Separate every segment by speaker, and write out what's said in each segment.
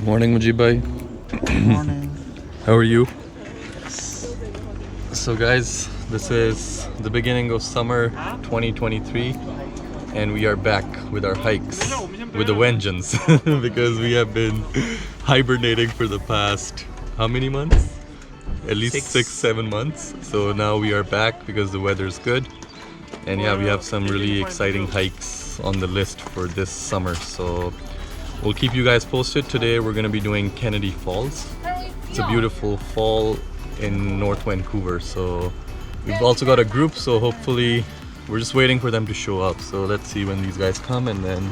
Speaker 1: Morning, Mujib bhai.
Speaker 2: Morning.
Speaker 1: How are you? So guys, this is the beginning of summer 2023 and we are back with our hikes with a vengeance because we have been hibernating for the past how many months? At least 6-7 months. So now we are back because the weather is good. And yeah, we have some really exciting hikes on the list for this summer. So we'll keep you guys posted. Today we're going to be doing Kennedy Falls. It's a beautiful fall in North Vancouver. So we've also got a group, so hopefully we're just waiting for them to show up. So let's see when these guys come and then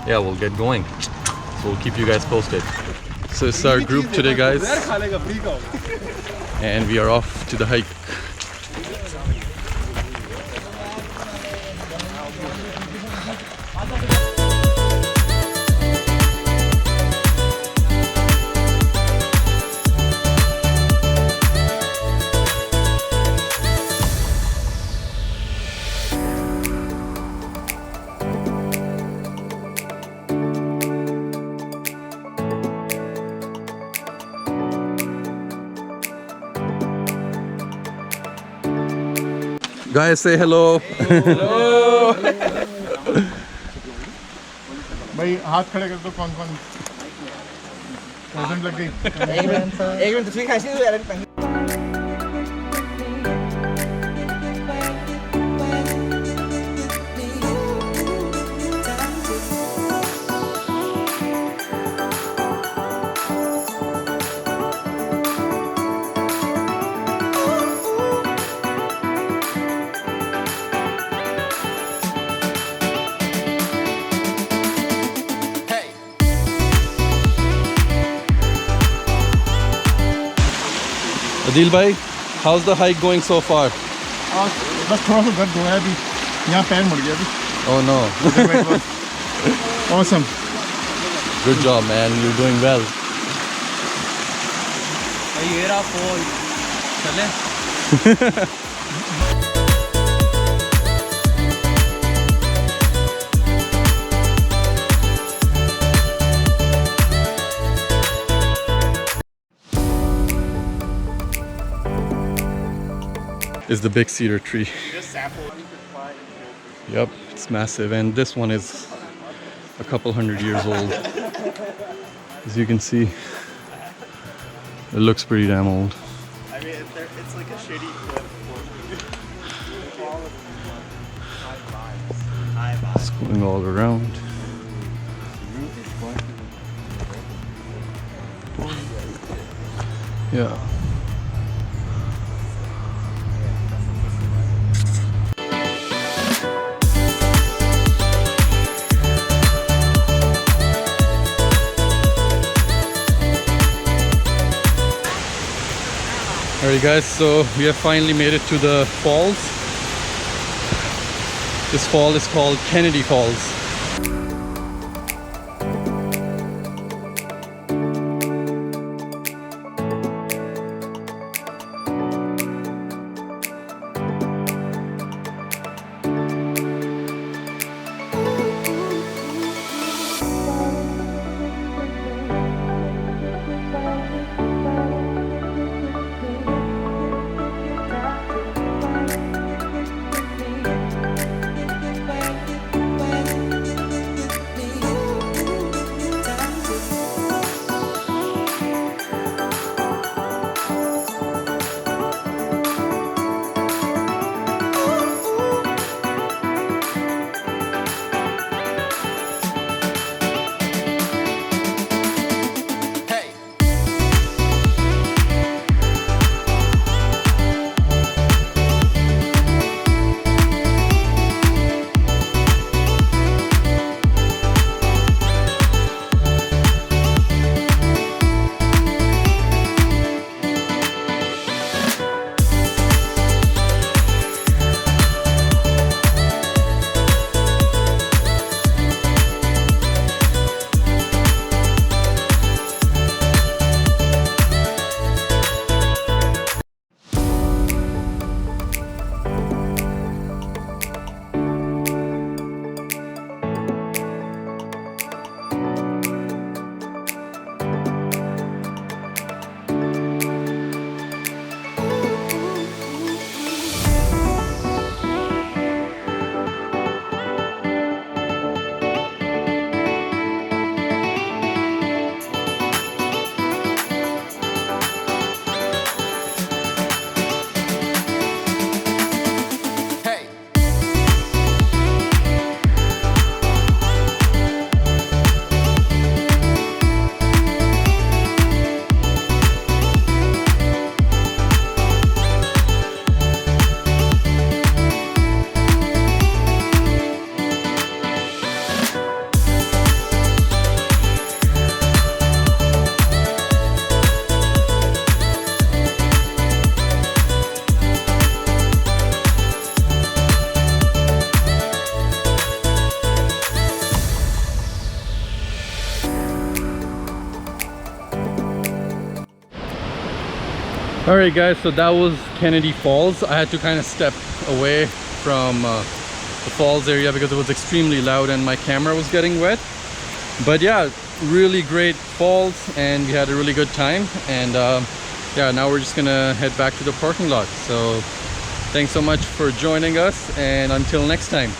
Speaker 1: yeah, we'll get going. So we'll keep you guys posted. So it's our group today, guys. And we are off to the hike. Guys, say hello.
Speaker 2: Hello. भाई हाथ खड़े कर दो कौन-कौन present लग गई एक minute ਤੁਸੀਂ ਖਾਸੀ ਯਾਰ
Speaker 1: Adil bhai, how's the hike going so far?
Speaker 2: बस थोड़ा सा दर्द हो रहा है अभी यहाँ पैर मुड़ गया अभी
Speaker 1: Oh no.
Speaker 2: Awesome.
Speaker 1: Good job, man. You're doing well.
Speaker 3: ये रहा फॉल चले
Speaker 1: Is the big cedar tree. Yep, it's massive, and this one is a couple hundred years old. As you can see, it looks pretty damn old.
Speaker 2: I mean, it's like a shitty
Speaker 1: It's going all around. Yeah. Alright guys, so we have finally made it to the falls. This fall is called Kennedy Falls. All right guys, so that was Kennedy Falls. I had to kind of step away from the falls area because it was extremely loud and my camera was getting wet. But yeah, really great falls, and we had a really good time. And yeah, now we're just gonna head back to the parking lot. So thanks so much for joining us, and until next time.